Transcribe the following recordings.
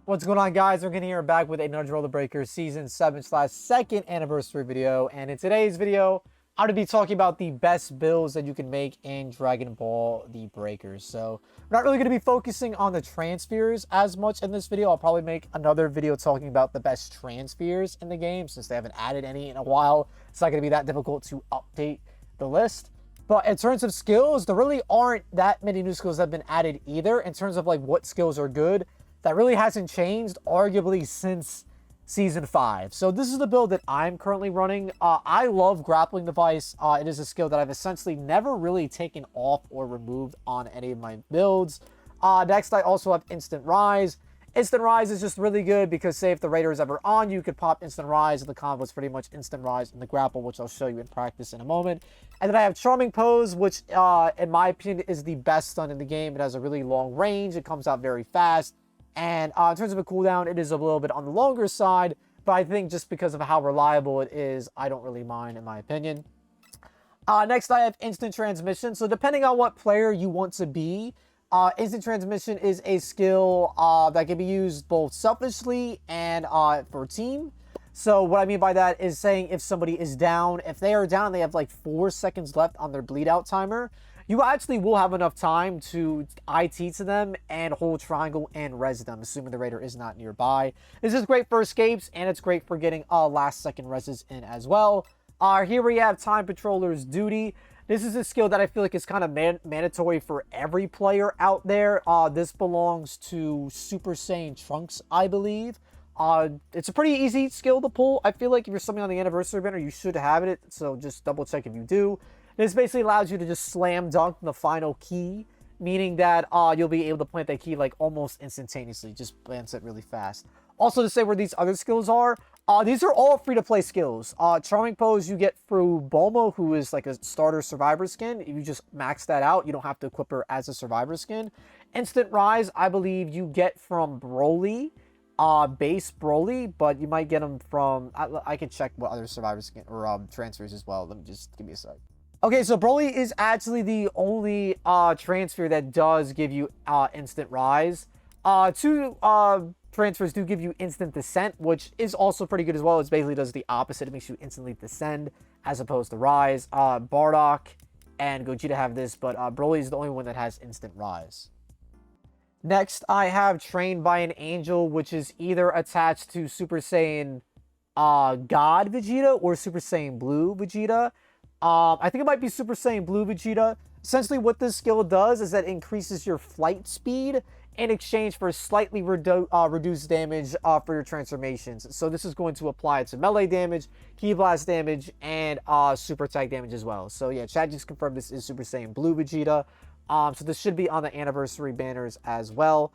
What's going on, guys? We're here back with another Roller Breaker Season 7/2nd anniversary video. And in today's video, I'm going to be talking about the best builds that you can make in Dragon Ball The Breakers. So, we're not really going to be focusing on the Transpheres as much in this video. I'll probably make another video talking about the best Transpheres in the game, since they haven't added any in a while. It's not going to be that difficult to update the list. But in terms of skills, there really aren't that many new skills that have been added either. In terms of like what skills are good, that really hasn't changed arguably since Season 5. So this is the build that I'm currently running. I love Grappling Device. It is a skill that I've essentially never really taken off or removed on any of my builds. Next, I also have Instant Rise. Instant Rise is just really good because, say, if the Raider is ever on, you could pop Instant Rise, and the combo is pretty much Instant Rise in the grapple, which I'll show you in practice in a moment. And then I have Charming Pose, which, in my opinion, is the best stun in the game. It has a really long range. It comes out very fast. And in terms of a cooldown, it is a little bit on the longer side, but I think just because of how reliable it is, I don't really mind, in my opinion. Next, I have Instant Transmission. So depending on what player you want to be, Instant Transmission is a skill that can be used both selfishly and for team. So what I mean by that is saying if somebody is down, if they are down, they have like 4 seconds left on their bleed out timer, you actually will have enough time to IT to them and hold triangle and res them, assuming the Raider is not nearby. This is great for escapes, and it's great for getting last second reses in as well. Here we have Time Patroller's Duty. This is a skill that I feel like is kind of mandatory for every player out there. This belongs to Super Saiyan Trunks, I believe. It's a pretty easy skill to pull. I feel like if you're something on the anniversary banner, you should have it. So just double check if you do. This basically allows you to just slam dunk the final key, meaning that you'll be able to plant that key like almost instantaneously. Just plants it really fast. Also, to say where these other skills are, these are all free-to-play skills. Charming Pose you get through Bulma, who is like a starter survivor skin. If you just max that out, you don't have to equip her as a survivor skin. Instant Rise, I believe you get from Broly, base Broly, but you might get them from... I can check what other survivor skin or transfers as well. Let me just give me a sec. Okay, so Broly is actually the only transfer that does give you Instant Rise. Two transfers do give you Instant Descent, which is also pretty good as well. It basically does the opposite. It makes you instantly descend as opposed to Rise. Bardock and Gogeta have this, but Broly is the only one that has Instant Rise. Next, I have Trained by an Angel, which is either attached to Super Saiyan God Vegeta or Super Saiyan Blue Vegeta. I think it might be Super Saiyan Blue Vegeta. Essentially, what this skill does is that it increases your flight speed in exchange for slightly reduced damage for your transformations. So this is going to apply to melee damage, Ki Blast damage, and super attack damage as well. So yeah, chat just confirmed this is Super Saiyan Blue Vegeta. So this should be on the anniversary banners as well.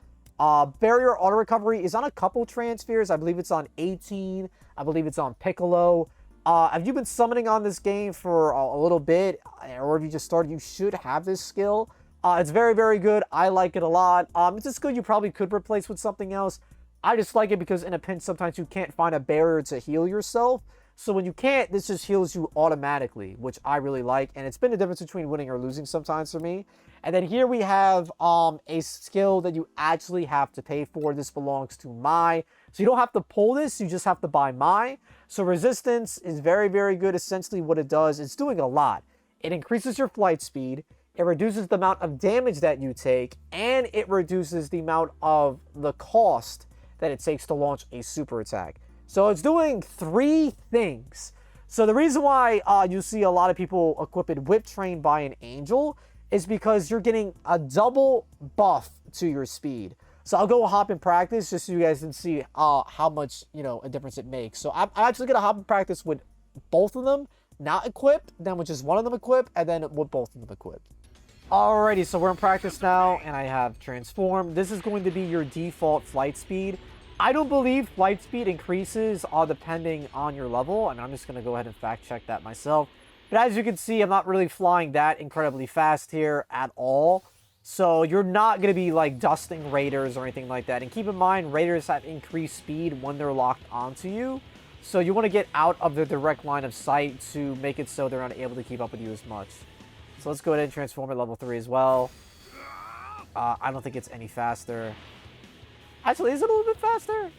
Barrier Auto Recovery is on a couple transfers. I believe it's on 18. I believe it's on Piccolo. If you've been summoning on this game for a little bit, or if you just started, you should have this skill. It's very, very good. I like it a lot. It's a skill you probably could replace with something else. I just like it because in a pinch, sometimes you can't find a barrier to heal yourself. So when you can't, this just heals you automatically, which I really like. And it's been the difference between winning or losing sometimes for me. And then here we have a skill that you actually have to pay for. This belongs to Mai. So you don't have to pull this, you just have to buy Mai. So Resistance is very, very good. Essentially what it does, it's doing a lot. It increases your flight speed, it reduces the amount of damage that you take, and it reduces the amount of the cost that it takes to launch a super attack. So it's doing 3 things. So the reason why you see a lot of people equipped with Trained by an Angel is because you're getting a double buff to your speed. So I'll go hop in practice just so you guys can see how much, a difference it makes. So I'm actually going to hop in practice with both of them not equipped, then with just one of them equipped, and then with both of them equipped. Alrighty, so we're in practice now, and I have Transform. This is going to be your default flight speed. I don't believe flight speed increases depending on your level, and I'm just going to go ahead and fact check that myself. But as you can see, I'm not really flying that incredibly fast here at all. So you're not going to be like dusting Raiders or anything like that. And keep in mind, Raiders have increased speed when they're locked onto you. So you want to get out of the direct line of sight to make it so they're not able to keep up with you as much. So let's go ahead and transform at level 3 as well. I don't think it's any faster. Actually, is it a little bit faster?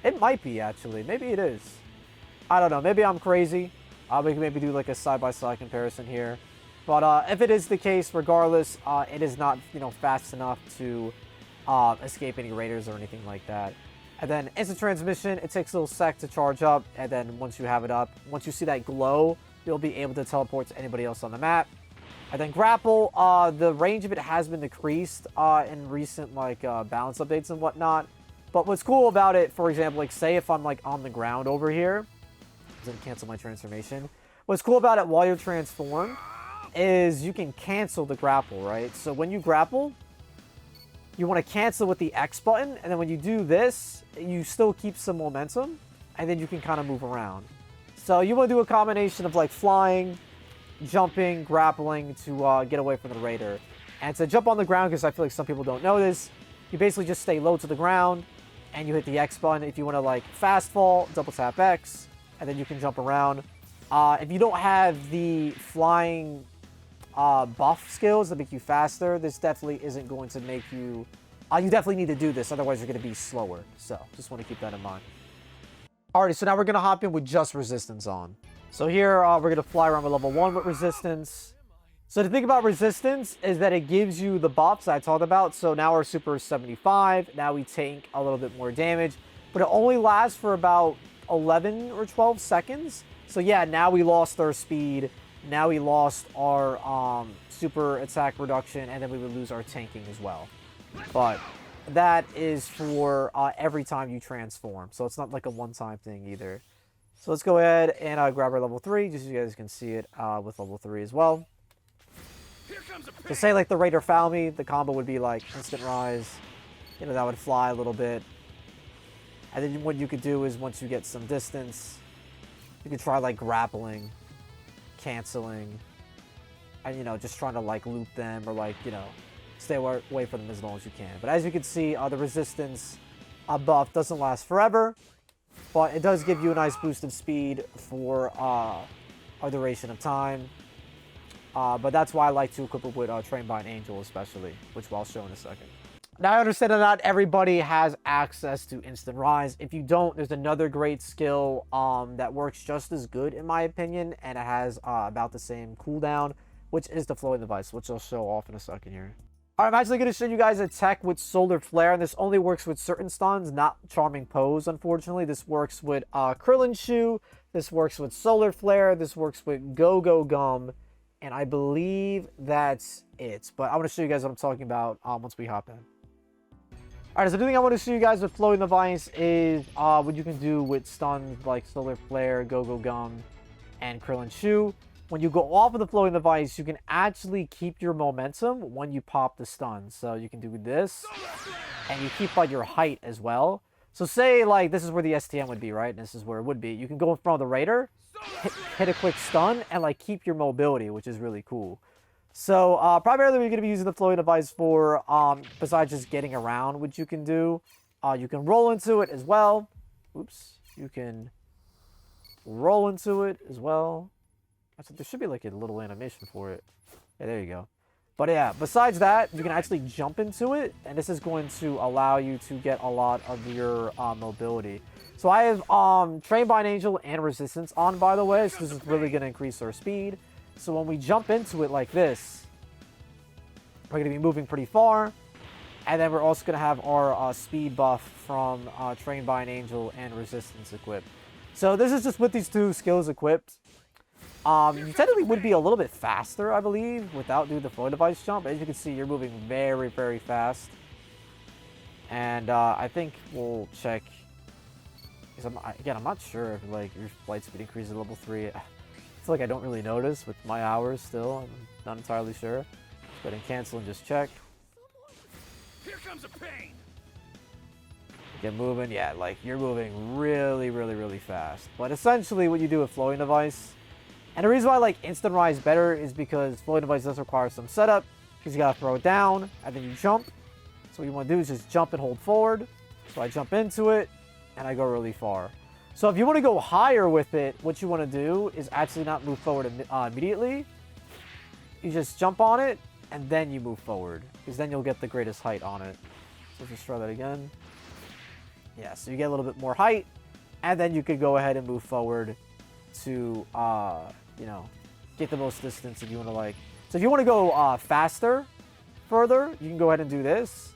It might be, actually. Maybe it is. I don't know. Maybe I'm crazy. We can maybe do like a side-by-side comparison here. But if it is the case, regardless, it is not, fast enough to escape any raiders or anything like that. And then instant transmission, it takes a little sec to charge up. And then once you have it up, once you see that glow, you'll be able to teleport to anybody else on the map. And then grapple, the range of it has been decreased in recent balance updates and whatnot. But what's cool about it, for example, like say if I'm like on the ground over here, doesn't cancel my transformation. What's cool about it while you're transformed is you can cancel the grapple, right? So when you grapple, you want to cancel with the X button, and then when you do this, you still keep some momentum, and then you can kind of move around. So you want to do a combination of like flying, jumping, grappling to get away from the raider. And to jump on the ground, because I feel like some people don't know this, you basically just stay low to the ground, and you hit the X button. If you want to like fast fall, double tap X, and then you can jump around. If you don't have the flying buff skills that make you faster, this definitely isn't going to make you... you definitely need to do this, otherwise you're going to be slower. So, just want to keep that in mind. Alrighty, so now we're going to hop in with just resistance on. So here, we're going to fly around with level 1 with resistance. So the thing about resistance is that it gives you the buffs I talked about. So now our super is 75. Now we take a little bit more damage. But it only lasts for about 11 or 12 seconds. So yeah, now we lost our speed. Now we lost our super attack reduction, and then we would lose our tanking as well. But that is for every time you transform. So it's not like a one-time thing either. So let's go ahead and grab our level 3, just so you guys can see it with level 3 as well. So say like the Raider found me, the combo would be like instant rise. That would fly a little bit. And then what you could do is once you get some distance, you could try like grappling, canceling, and just trying to like loop them or like stay away from them as long as you can. But as you can see, the resistance buff doesn't last forever, but it does give you a nice boost of speed for a duration of time. But that's why I like to equip it with Trained by an Angel especially, which I'll show in a second. Now I understand that not everybody has access to Instant Rise. If you don't, there's another great skill that works just as good in my opinion, and it has about the same cooldown, which is the Floating Device, which I'll show off in a second here. Alright, I'm actually going to show you guys a tech with Solar Flare, and this only works with certain stuns, not Charming Pose, unfortunately. This works with Krillin Shoe, this works with Solar Flare, this works with Go-Go Gum, and I believe that's it. But I want to show you guys what I'm talking about once we hop in. Alright, so the thing I want to show you guys with Floating Device is what you can do with stuns like Solar Flare, Go-Go Gum, and Krillin Shoe. When you go off of the Floating Device, you can actually keep your momentum when you pop the stun. So you can do this, and you keep like your height as well. So say like this is where the STM would be, right? And this is where it would be. You can go in front of the Raider, hit a quick stun, and like keep your mobility, which is really cool. So primarily we're going to be using the Floating Device for, besides just getting around, which you can do. You can roll into it as well. Oops. You can roll into it as well. There should be like a little animation for it. Yeah, there you go. But yeah, besides that, you can actually jump into it, and this is going to allow you to get a lot of your mobility. So I have Trained by an Angel and Resistance on, by the way, so this is really going to increase our speed. So when we jump into it like this, we're going to be moving pretty far, and then we're also going to have our speed buff from Trained by an Angel and Resistance equipped. So this is just with these two skills equipped. You technically would be a little bit faster, I believe, without doing the Floating Device jump. As you can see, you're moving very, very fast. And I think we'll check. Because I'm not sure if like your flight speed increases at level 3. I feel like I don't really notice with my hours still. I'm not entirely sure. Let's go ahead and cancel and just check. Here comes a pain. Get moving. Yeah, like you're moving really, really, really fast. But essentially what you do with Floating Device, and the reason why I like Instant Rise better is because Floating Device does require some setup, because you gotta throw it down and then you jump. So what you want to do is just jump and hold forward. So I jump into it and I go really far. So if you want to go higher with it, what you want to do is actually not move forward immediately. You just jump on it and then you move forward, because then you'll get the greatest height on it. So just try that again. Yeah, so you get a little bit more height, and then you could go ahead and move forward to, you know, get the most distance if you want to, like... So if you want to go faster, further, you can go ahead and do this.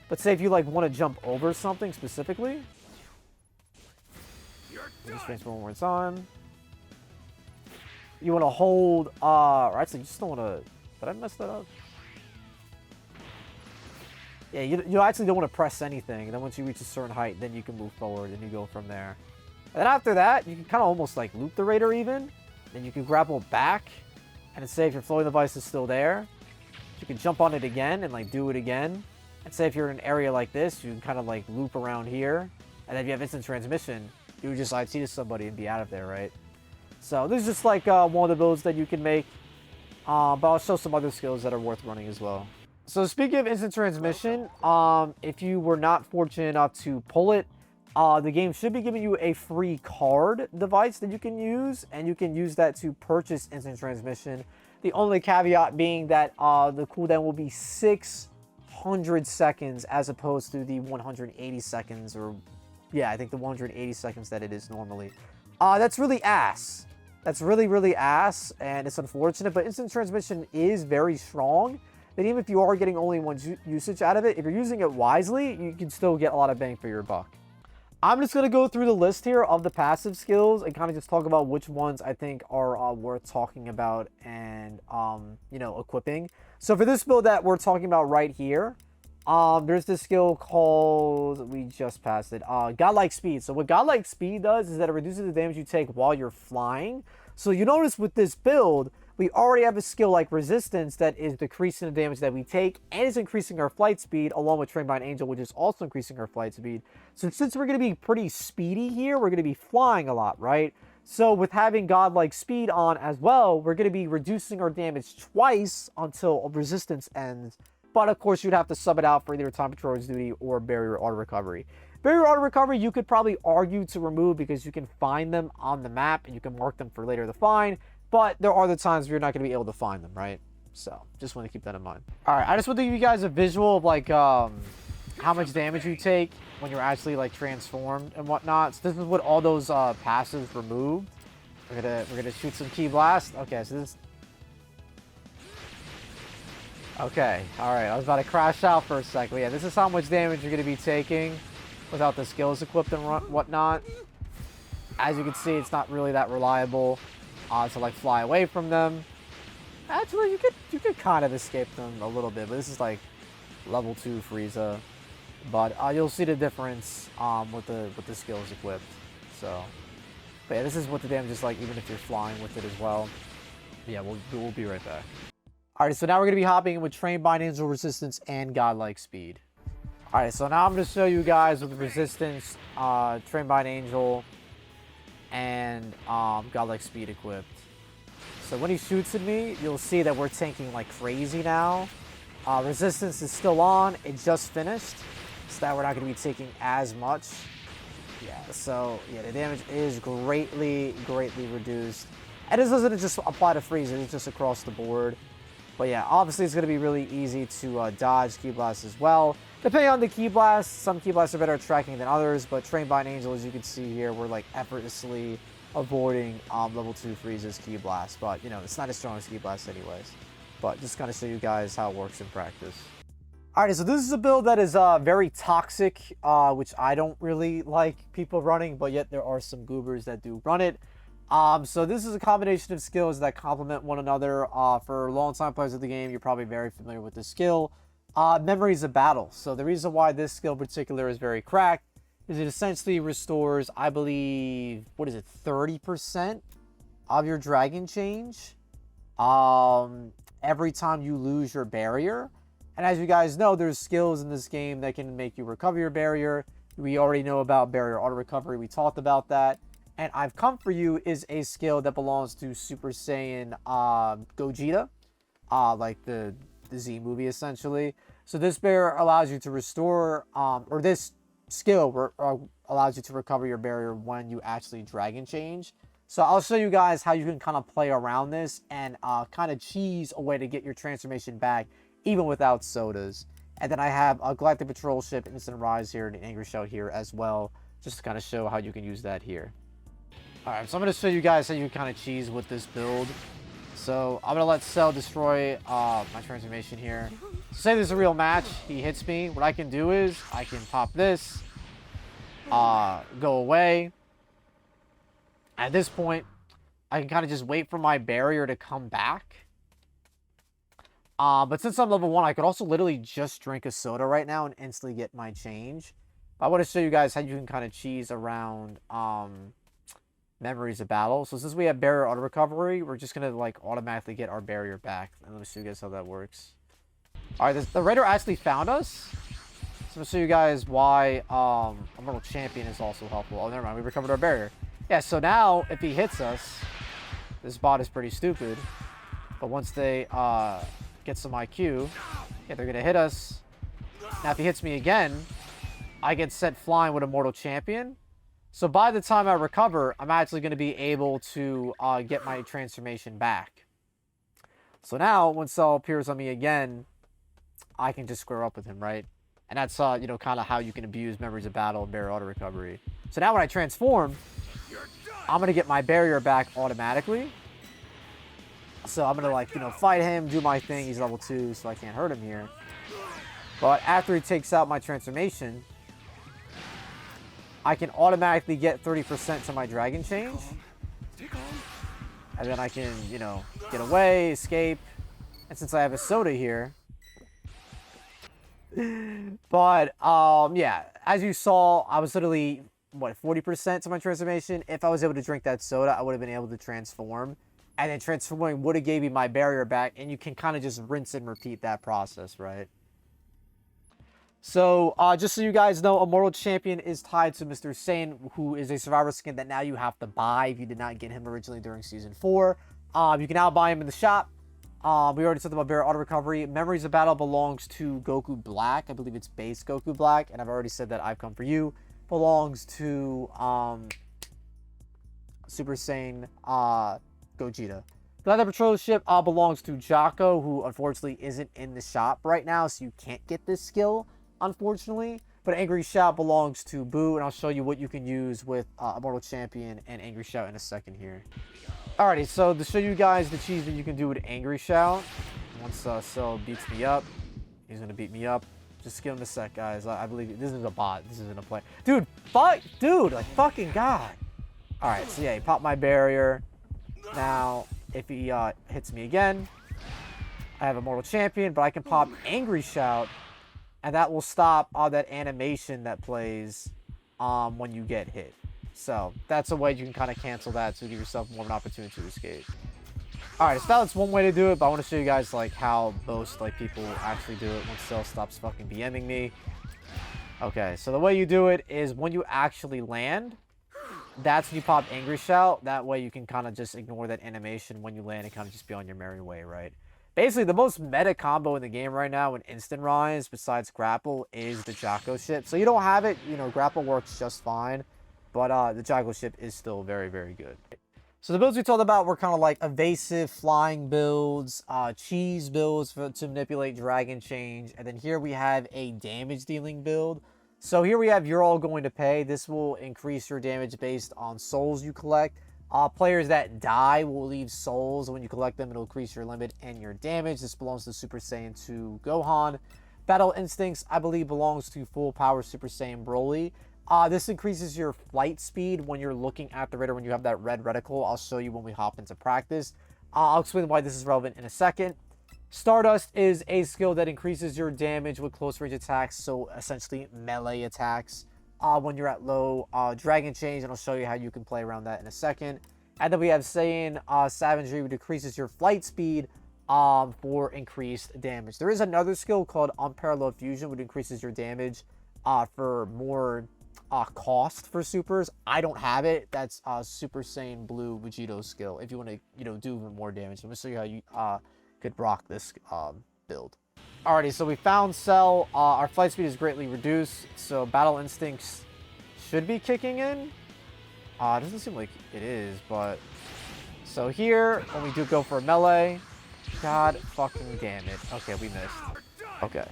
But say if you, like, want to jump over something specifically... Just transform when it's on. You want to hold, right, so you just don't want to... Did I mess that up? Yeah, you actually don't want to press anything. And then once you reach a certain height, then you can move forward and you go from there. And then after that, you can kind of almost like loop the Raider even. Then you can grapple back. And say if your floating device is still there, you can jump on it again and like do it again. And say if you're in an area like this, you can kind of like loop around here. And then if you have instant transmission, you would just IT to somebody and be out of there, right? So this is just like one of the builds that you can make. But I'll show some other skills that are worth running as well. So speaking of instant transmission, if you were not fortunate enough to pull it, the game should be giving you a free card device that you can use, and you can use that to purchase instant transmission. The only caveat being that the cooldown will be 600 seconds as opposed to the 180 seconds, or yeah, I think the 180 seconds that it is normally. That's really ass. That's really, really ass, and it's unfortunate, but instant transmission is very strong. That even if you are getting only one usage out of it, if you're using it wisely, you can still get a lot of bang for your buck. I'm just going to go through the list here of the passive skills and kind of just talk about which ones I think are worth talking about and, you know, equipping. So for this build that we're talking about right here, there's this skill called, we just passed it, Godlike Speed. So what Godlike Speed does is that it reduces the damage you take while you're flying. So you notice with this build, we already have a skill like Resistance that is decreasing the damage that we take and is increasing our flight speed, along with Trained by an Angel, which is also increasing our flight speed. So since we're going to be pretty speedy here, we're going to be flying a lot, right? So with having Godlike Speed on as well, we're going to be reducing our damage twice until Resistance ends. But of course, you'd have to sub it out for either Time Patroller's Duty or Barrier Auto Recovery. Barrier Auto Recovery, you could probably argue to remove because you can find them on the map and you can mark them for later to find. But there are the times where you're not going to be able to find them, right? So, just want to keep that in mind. All right, I just want to give you guys a visual of, like, how much damage you take when you're actually, like, transformed and whatnot. So, this is what all those passives removed. We're gonna shoot some Ki Blast. Okay, so this... Okay, all right. I was about to crash out for a second. Yeah, this is how much damage you're going to be taking without the skills equipped and whatnot. As you can see, it's not really that reliable. To like fly away from them. Actually, you could kind of escape them a little bit, but this is like level 2 Frieza. But you'll see the difference with the skills equipped. So, but yeah, this is what the damage is like, even if you're flying with it as well. Yeah, we'll be right back. All right, so now we're gonna be hopping in with Trained by an Angel, Resistance, and Godlike Speed. All right, so now I'm gonna show you guys with Resistance, Trained by an Angel, and Godlike Speed equipped. So when he shoots at me, you'll see that we're tanking like crazy now. Resistance is still on. It just finished, so that we're not going to be taking as much. Yeah, so yeah, the damage is greatly reduced. And this doesn't just apply to Frieza, it's just across the board. But yeah, obviously it's going to be really easy to dodge Ki Blasts as well. Depending on the Ki Blasts, some Ki Blasts are better at tracking than others, but Trained by an Angel, as you can see here, we're like effortlessly avoiding level 2 Frieza's Ki Blast. But, you know, it's not as strong as Ki Blast anyways. But just kind of show you guys how it works in practice. Alright, so this is a build that is very toxic, which I don't really like people running, but yet there are some goobers that do run it. So this is a combination of skills that complement one another. For long-time players of the game, you're probably very familiar with this skill. Memories of Battle. So the reason why this skill in particular is very cracked is it essentially restores, I believe, what is it, 30% of your Dragon Change every time you lose your barrier. And as you guys know, there's skills in this game that can make you recover your barrier. We already know about Barrier Auto Recovery. We talked about that. And I've Come For You is a skill that belongs to Super Saiyan Gogeta, like the Z movie essentially. So this barrier allows you to restore, or this skill allows you to recover your barrier when you actually Dragon Change. So I'll show you guys how you can kind of play around this and kind of cheese a way to get your transformation back even without sodas. And then I have a Galactic Patrol Ship, Instant Rise here, and an Angry Shout here as well, just to kind of show how you can use that here. Alright, so I'm going to show you guys how you kind of cheese with this build. So I'm going to let Cell destroy my transformation here. So say there's a real match, he hits me. What I can do is I can pop this, go away. At this point, I can kind of just wait for my barrier to come back. But since I'm level 1, I could also literally just drink a soda right now and instantly get my change. But I want to show you guys how you can kind of cheese around Memories of Battle. So since we have barrier auto recovery, we're just going to like automatically get our barrier back. And let me show you guys how that works. Alright, the Raider actually found us. So I'm going to show you guys why Immortal Champion is also helpful. Oh, never mind. We recovered our barrier. Yeah, so now if he hits us, this bot is pretty stupid. But once they get some IQ, yeah, they're going to hit us. Now if he hits me again, I get sent flying with Immortal Champion. So by the time I recover, I'm actually going to be able to get my transformation back. So now, when Cell appears on me again, I can just square up with him, right? And that's, you know, kind of how you can abuse Memories of Battle and barrier auto recovery. So now when I transform, I'm going to get my barrier back automatically. So I'm going to, like, you know, fight him, do my thing. He's level 2, so I can't hurt him here. But after he takes out my transformation, I can automatically get 30% to my dragon change. And then I can, you know, get away, escape. And since I have a soda here. But, yeah, as you saw, I was literally, what, 40% to my transformation? If I was able to drink that soda, I would have been able to transform. And then transforming would have gave me my barrier back. And you can kind of just rinse and repeat that process, right? So, just so you guys know, Immortal Champion is tied to Mr. Saiyan, who is a Survivor skin that now you have to buy if you did not get him originally during Season 4. You can now buy him in the shop. We already talked about barrier auto recovery. Memories of Battle belongs to Goku Black. I believe it's base Goku Black. And I've already said that I've come for you. Belongs to Super Saiyan Gogeta. Galactic Patrol Ship belongs to Jocko, who unfortunately isn't in the shop right now, so you can't get this skill, unfortunately. But Angry Shout belongs to Boo, and I'll show you what you can use with Immortal Champion and Angry Shout in a second here. Alrighty, so to show you guys the cheese that you can do with Angry Shout, once Cell beats me up, he's going to beat me up. Just give him a sec, guys. I believe this isn't a bot. This isn't a play. Dude, dude, like, fucking God. Alright, so yeah, he popped my barrier. Now, if he hits me again, I have Immortal Champion, but I can pop Angry Shout, and that will stop that animation that plays when you get hit. So that's a way you can kind of cancel that to give yourself more of an opportunity to escape. Alright, so that's one way to do it, but I want to show you guys like how most like people actually do it once Cell stops fucking BMing me. Okay, so the way you do it is when you actually land, that's when you pop Angry Shout. That way you can kind of just ignore that animation when you land and kind of just be on your merry way, right? Basically, the most meta combo in the game right now in Instant Rise, besides Grapple, is the Jocko ship. So you don't have it, you know, Grapple works just fine. But the Jocko ship is still very, very good. So the builds we talked about were kind of like evasive flying builds, cheese builds to manipulate dragon change. And then here we have a damage dealing build. So here we have You're All Going to Pay. This will increase your damage based on souls you collect. Players that die will leave souls. When you collect them, it'll increase your limit and your damage. This belongs to Super Saiyan 2 Gohan. Battle Instincts, I believe, belongs to Full Power Super Saiyan Broly. This increases your flight speed when you're looking at the radar when you have that red reticle. I'll show you when we hop into practice. I'll explain why this is relevant in a second. Stardust is a skill that increases your damage with close range attacks, so essentially melee attacks when you're at low dragon change, and I'll show you how you can play around that in a second. And then we have Saiyan Savagery, which decreases your flight speed for increased damage. There is another skill called Unparalleled Fusion, which increases your damage for more cost for supers. I don't have it. That's Super Saiyan Blue Vegeto's skill. If you want to, you know, do even more damage, I'm gonna show you how you could rock this build. Alrighty, so we found Cell. Our flight speed is greatly reduced, so Battle Instincts should be kicking in. It doesn't seem like it is, but so here when we do go for a melee, God fucking damn it. Okay, we missed. Okay.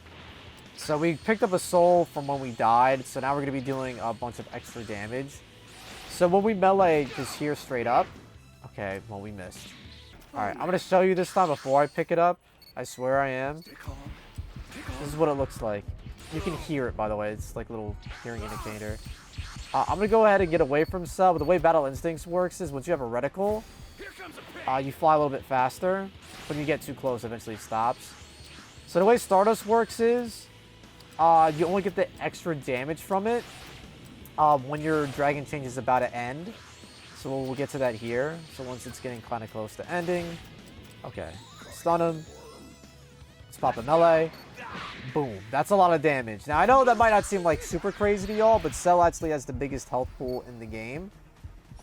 So we picked up a soul from when we died, so now we're going to be dealing a bunch of extra damage. So when we melee just here straight up, okay, well, we missed. Alright, I'm going to show you this time before I pick it up. I swear I am. This is what it looks like. You can hear it, by the way. It's like a little hearing indicator. I'm going to go ahead and get away from Cell, but the way Battle Instincts works is once you have a reticle, you fly a little bit faster. When you get too close, eventually it stops. So the way Stardust works is you only get the extra damage from it when your Dragon Change is about to end. So we'll get to that here. So once it's getting kind of close to ending. Okay. Stun him. Let's pop a melee. Boom. That's a lot of damage. Now, I know that might not seem like super crazy to y'all, but Cell actually has the biggest health pool in the game.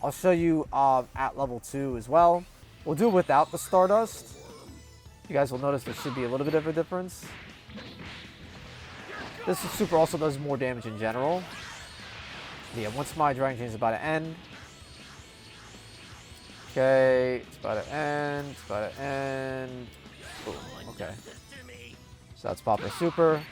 I'll show you at level 2 as well. We'll do it without the Stardust. You guys will notice there should be a little bit of a difference. This super also does more damage in general. Yeah, once my Dragon Chain is about to end. Okay, it's about to end. It's about to end. Boom. Okay. So that's Popper Super.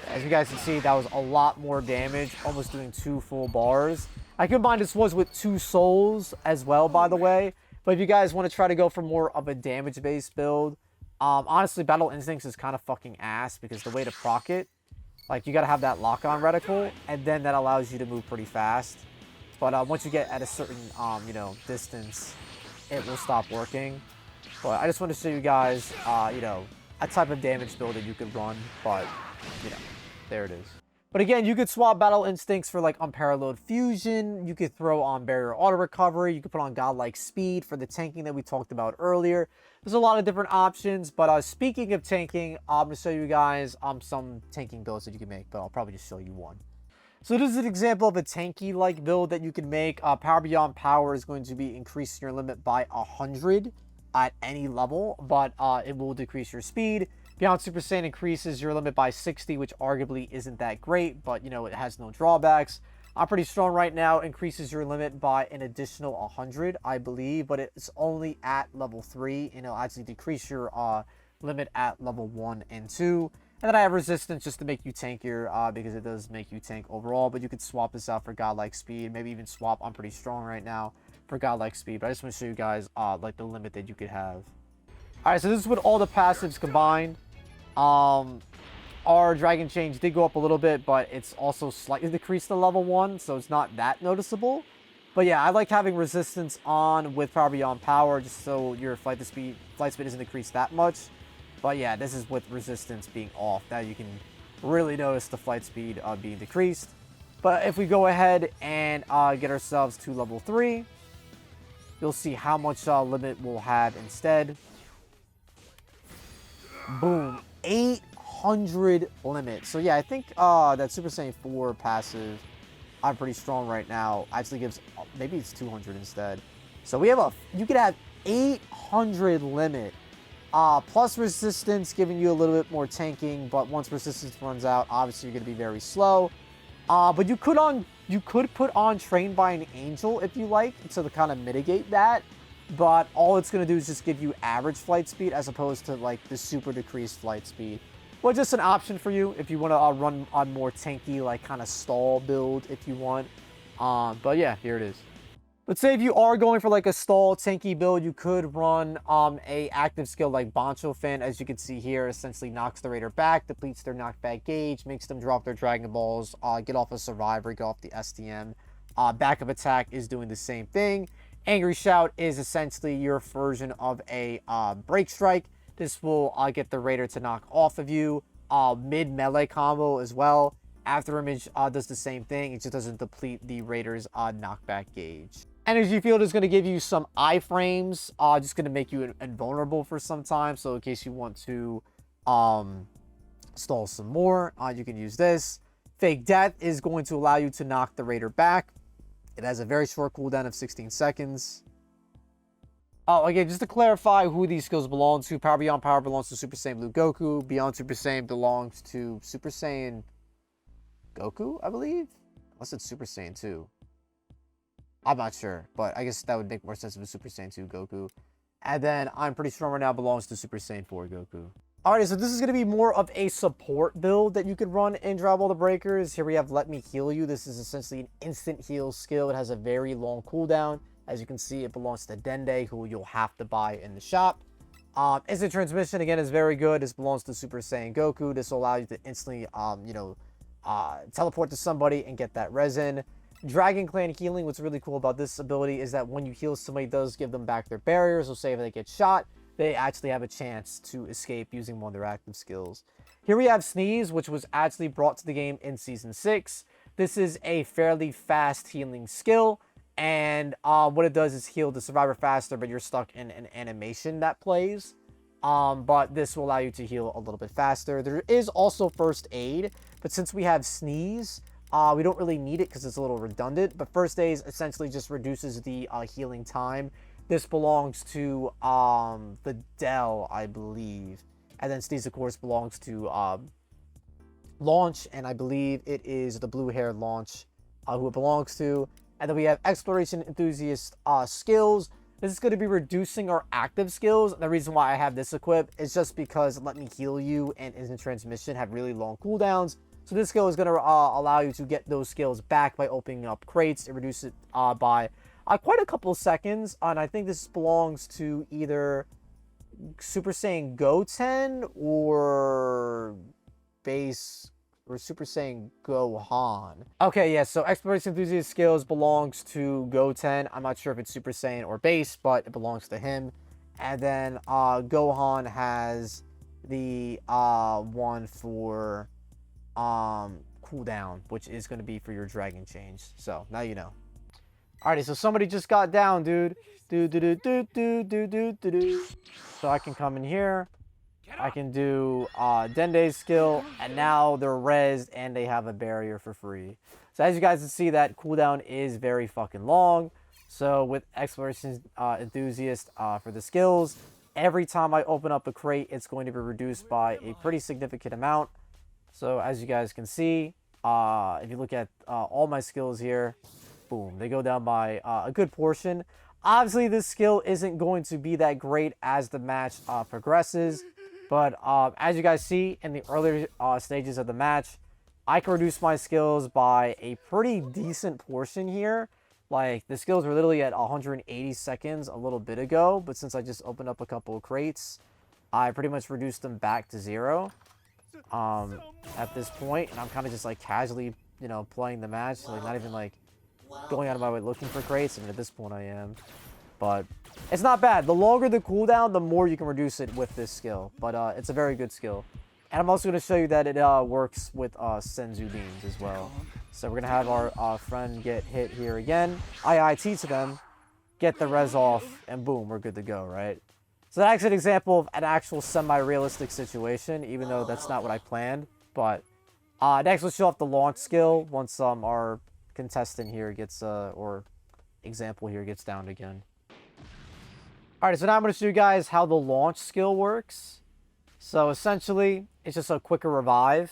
As you guys can see, that was a lot more damage, almost doing 2 full bars. I combined this was with 2 souls as well, by the way. But if you guys want to try to go for more of a damage-based build, honestly, Battle Instincts is kind of fucking ass because the way to proc it, like, you got to have that lock-on reticle, and then that allows you to move pretty fast. But once you get at a certain, you know, distance, it will stop working. But I just want to show you guys, you know, a type of damage build that you could run. But, you know, there it is. But again, you could swap Battle Instincts for, like, Unparalleled Fusion. You could throw on Barrier Auto Recovery. You could put on Godlike Speed for the tanking that we talked about earlier. There's a lot of different options. But speaking of tanking, I'm going to show you guys some tanking builds that you can make. But I'll probably just show you one. So this is an example of a tanky-like build that you can make. Power Beyond Power is going to be increasing your limit by 100 at any level, but it will decrease your speed. Beyond Super Saiyan increases your limit by 60, which arguably isn't that great, but, you know, it has no drawbacks. I'm pretty strong right now, increases your limit by an additional 100, I believe, but it's only at level 3, and it'll actually decrease your limit at level 1 and 2. And then I have Resistance just to make you tankier, because it does make you tank overall, but you could swap this out for Godlike Speed, maybe even swap, I'm pretty strong right now, for Godlike Speed, but I just want to show you guys, like, the limit that you could have. Alright, so this is with all the passives combined. Our Dragon Change did go up a little bit, but it's also slightly decreased to level 1, so it's not that noticeable. But yeah, I like having Resistance on with Power Beyond Power, just so your flight speed isn't decreased that much. But yeah, this is with Resistance being off. Now you can really notice the flight speed being decreased. But if we go ahead and get ourselves to level 3, you'll see how much limit we'll have instead. Boom. 800 limit. So yeah, I think that Super Saiyan 4 passive, I'm pretty strong right now, actually gives, maybe it's 200 instead. So we have you could have 800 limit. Plus Resistance, giving you a little bit more tanking, but once Resistance runs out, obviously you're going to be very slow. But you could put on Trained by an Angel if you like, to kind of mitigate that. But all it's going to do is just give you average flight speed as opposed to, like, the super decreased flight speed. Well, just an option for you if you want to run on more tanky, like, kind of stall build if you want. But yeah, here it is. Let's say if you are going for, like, a stall tanky build, you could run a active skill like Bancho Fan, as you can see here. Essentially knocks the Raider back, depletes their knockback gauge, makes them drop their Dragon Balls, get off a Survivor, get off the STM. Backup Attack is doing the same thing. Angry Shout is essentially your version of a Break Strike. This will get the Raider to knock off of you. Mid-melee combo as well. After Image does the same thing. It just doesn't deplete the Raider's knockback gauge. Energy Field is going to give you some iframes. Just going to make you invulnerable for some time. So in case you want to stall some more, you can use this. Fake Death is going to allow you to knock the Raider back. It has a very short cooldown of 16 seconds. Oh, again, just to clarify who these skills belong to. Power Beyond Power belongs to Super Saiyan Blue Goku. Beyond Super Saiyan belongs to Super Saiyan Goku, I believe? Unless it's Super Saiyan 2. I'm not sure, but I guess that would make more sense if it's Super Saiyan 2 Goku. And then I'm pretty strong right now belongs to Super Saiyan 4 Goku. Alright, so this is going to be more of a support build that you could run in Dragon Ball the Breakers. Here we have Let Me Heal You. This is essentially an instant heal skill. It has a very long cooldown. As you can see, it belongs to Dende, who you'll have to buy in the shop. Instant transmission, again, is very good. This belongs to Super Saiyan Goku. This will allow you to instantly, teleport to somebody and get that resin. Dragon Clan healing, what's really cool about this ability is that when you heal somebody, it does give them back their barriers. So say if they get shot, they actually have a chance to escape using one of their active skills. Here we have Sneeze, which was actually brought to the game in Season 6. This is a fairly fast healing skill, and what it does is heal the survivor faster, but you're stuck in an animation that plays. But this will allow you to heal a little bit faster. There is also First Aid, but since we have Sneeze, we don't really need it because it's a little redundant. But First Aid essentially just reduces the healing time. This belongs to the Dell, I believe. And then Sneeze, of course, belongs to Launch. And I believe it is the blue-haired Launch who it belongs to. And then we have Exploration Enthusiast skills. This is going to be reducing our active skills. And the reason why I have this equipped is just because Let Me Heal You and Instant Transmission have really long cooldowns. So this skill is going to allow you to get those skills back by opening up crates. It reduces it by quite a couple of seconds. And I think this belongs to either Super Saiyan Goten or Super Saiyan Gohan. Okay, yeah, so Exploration Enthusiast skills belongs to Goten. I'm not sure if it's Super Saiyan or base, but it belongs to him. And then Gohan has the one for cooldown, which is going to be for your dragon change. So now you know. Alrighty, so somebody just got down, dude. So I can come in here. I can do Dende's skill, and now they're rezzed and they have a barrier for free. So as you guys can see, that cooldown is very fucking long. So with Exploration Enthusiast for the skills, every time I open up a crate, it's going to be reduced by a pretty significant amount. So as you guys can see, if you look at all my skills here, boom, they go down by a good portion. Obviously, this skill isn't going to be that great as the match progresses. But as you guys see in the earlier stages of the match, I can reduce my skills by a pretty decent portion here. Like, the skills were literally at 180 seconds a little bit ago. But since I just opened up a couple of crates, I pretty much reduced them back to 0 at this point. And I'm kind of just, like, casually, playing the match. Like, not even, like, going out of my way looking for crates. I mean, at this point I am. But it's not bad. The longer the cooldown, the more you can reduce it with this skill. But it's a very good skill. And I'm also going to show you that it works with Senzu beams as well. So we're going to have our friend get hit here again. IIT to them, get the res off, and boom, we're good to go, right? So that's an example of an actual semi-realistic situation, even though that's not what I planned. But next we'll show off the launch skill once our contestant here gets, or example here gets downed again. Alright, so now I'm going to show you guys how the launch skill works. So essentially, it's just a quicker revive.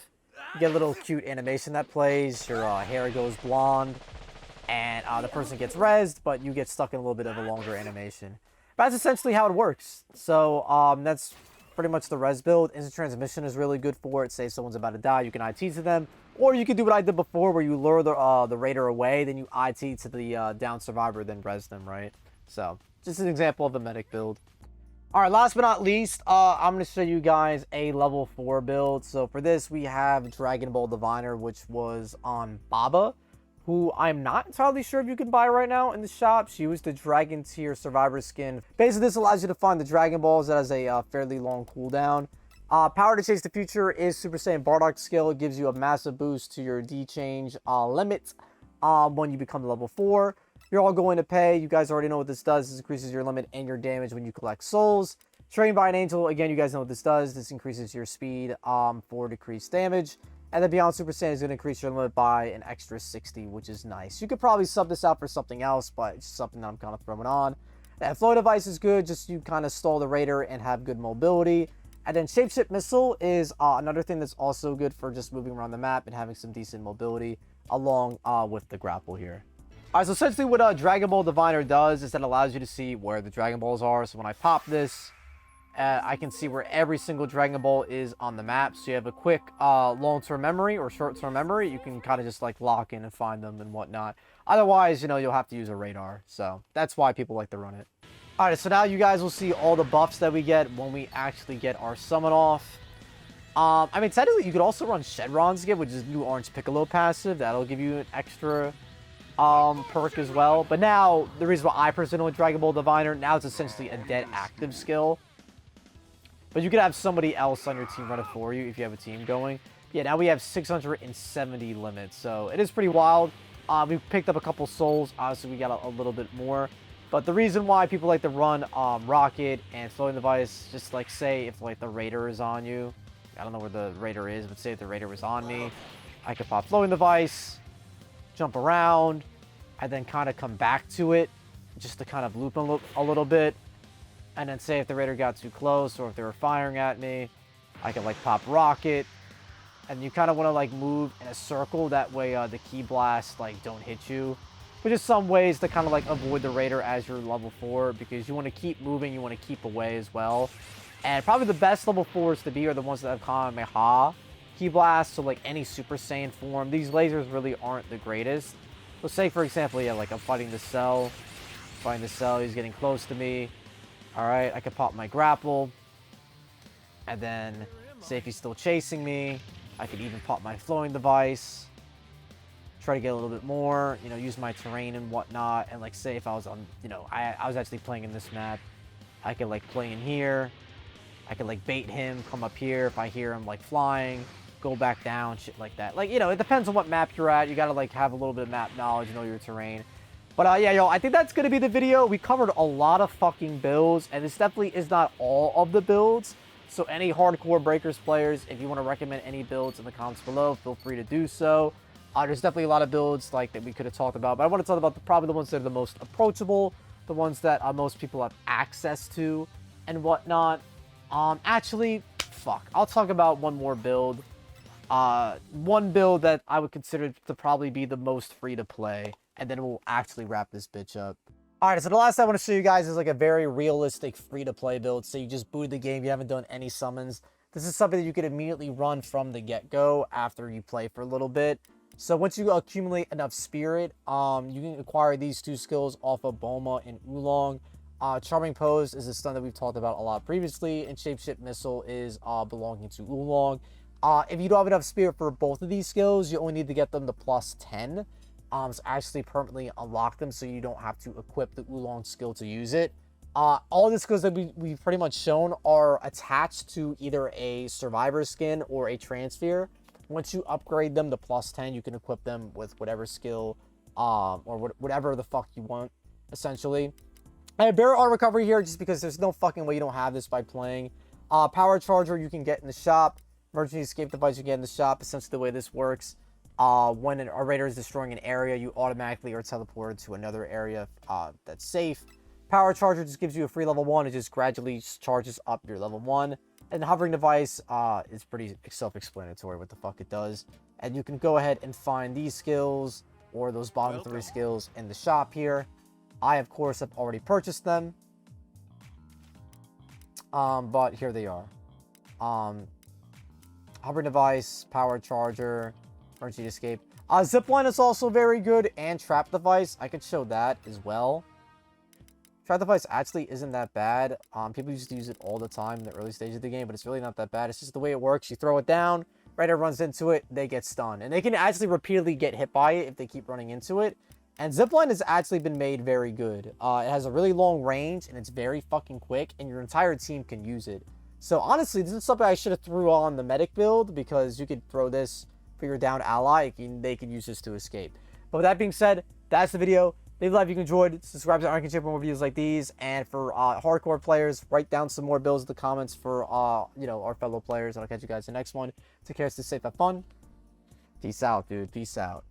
You get a little cute animation that plays, your hair goes blonde, and the person gets rezzed, but you get stuck in a little bit of a longer animation. But that's essentially how it works. So that's pretty much the res build. Instant transmission is really good for it. Say someone's about to die, you can IT to them. Or you can do what I did before, where you lure the raider away, then you IT to the down survivor, then res them, right? So, just an example of a medic build. Alright, last but not least, I'm going to show you guys a level 4 build. So for this, we have Dragon Ball Diviner, which was on Baba, who I'm not entirely sure if you can buy right now in the shop. She was the Dragon Tier Survivor skin. Basically, this allows you to find the Dragon Balls that has a fairly long cooldown. Power to Chase the Future is Super Saiyan Bardock skill. It gives you a massive boost to your D-Change limit when you become level 4. You're all going to pay. You guys already know what this does. This increases your limit and your damage when you collect souls. Trained by an Angel, again, you guys know what this does. This increases your speed for decreased damage. And then Beyond Super Saiyan is going to increase your limit by an extra 60, which is nice. You could probably sub this out for something else, but it's something that I'm kind of throwing on. That Flow Device is good, just you kind of stall the Raider and have good mobility. And then Shapeshift Missile is another thing that's also good for just moving around the map and having some decent mobility along with the grapple here. Alright, so essentially what Dragon Ball Diviner does is that it allows you to see where the Dragon Balls are. So when I pop this, I can see where every single Dragon Ball is on the map. So you have a quick long-term memory or short-term memory. You can kind of just like lock in and find them and whatnot. Otherwise, you know, you'll have to use a radar. So that's why people like to run it. All right, so now you guys will see all the buffs that we get when we actually get our summon off. I mean, technically, you could also run Shenron's gift, which is new Orange Piccolo passive. That'll give you an extra perk as well. But now, the reason why I personally with Dragon Ball Diviner, now it's essentially a dead active skill. But you could have somebody else on your team run it for you if you have a team going. Yeah, now we have 670 limits, so it is pretty wild. We picked up a couple souls. Obviously, we got a little bit more. But the reason why people like to run Rocket and Floating Device, just like say if like the Raider is on you. I don't know where the Raider is, but say if the Raider was on me, I could pop Floating Device, jump around, and then kind of come back to it just to kind of loop a little bit. And then say if the Raider got too close or if they were firing at me, I could like pop Rocket. And you kind of want to like move in a circle. That way the Ki Blasts like don't hit you. But just some ways to kind of like avoid the Raider as you're level 4. Because you want to keep moving, you want to keep away as well. And probably the best level 4s to be are the ones that have Kamehameha Ki Blast. So like any Super Saiyan form. These lasers really aren't the greatest. So say for example, yeah, like I'm fighting the Cell. He's getting close to me. Alright, I can pop my grapple. And then, say if he's still chasing me, I could even pop my Floating Device. Try to get a little bit more, you know, use my terrain and whatnot. And like say if I was on, you know, I was actually playing in this map. I could like play in here. I could like bait him, come up here. If I hear him like flying, go back down, shit like that. Like, you know, it depends on what map you're at. You gotta like have a little bit of map knowledge, know your terrain. But yeah, yo, I think that's going to be the video. We covered a lot of fucking builds, and this definitely is not all of the builds. So any hardcore Breakers players, if you want to recommend any builds in the comments below, feel free to do so. There's definitely a lot of builds like that we could have talked about, but I want to talk about probably the ones that are the most approachable, the ones that most people have access to, and whatnot. Actually, fuck. I'll talk about one more build. One build that I would consider to probably be the most free to play. And then we'll actually wrap this bitch up. Alright, so the last thing I want to show you guys is like a very realistic free-to-play build. So you just booted the game, you haven't done any summons. This is something that you could immediately run from the get-go after you play for a little bit. So once you accumulate enough spirit, you can acquire these two skills off of Boma and Oolong. Charming Pose is a stun that we've talked about a lot previously, and Shapeshift Missile is belonging to Oolong. If you don't have enough spirit for both of these skills, you only need to get them to plus 10. So actually permanently unlock them so you don't have to equip the Oolong skill to use it. All the skills that we've pretty much shown are attached to either a Survivor skin or a Transphere. Once you upgrade them to plus 10, you can equip them with whatever skill or whatever the fuck you want, essentially. I have Barrel Art Recovery here just because there's no fucking way you don't have this by playing. Power Charger you can get in the shop. Emergency Escape Device you get in the shop. Essentially the way this works. When a Raider is destroying an area, you automatically are teleported to another area that's safe. Power Charger just gives you a free level 1. It just gradually charges up your level 1. And Hovering Device is pretty self-explanatory what the fuck it does. And you can go ahead and find these skills or those bottom 3 skills in the shop here. I, of course, have already purchased them. But here they are. Hovering Device, Power Charger, Emergency Escape. Zipline is also very good, and Trap Device. I could show that as well. Trap Device actually isn't that bad. People used to use it all the time in the early stages of the game, but it's really not that bad. It's just the way it works. You throw it down, Raider runs into it, they get stunned. And they can actually repeatedly get hit by it if they keep running into it. And Zipline has actually been made very good. It has a really long range, and it's very fucking quick, and your entire team can use it. So honestly, this is something I should have threw on the Medic build, because you could throw this for your down ally, they could use this to escape. But with that being said, that's the video. Leave a like if you enjoyed. Subscribe to Ironcane for more videos like these. And for hardcore players, write down some more builds in the comments for you know, our fellow players. And I'll catch you guys in the next one. Take care, stay safe, have fun. Peace out, dude. Peace out.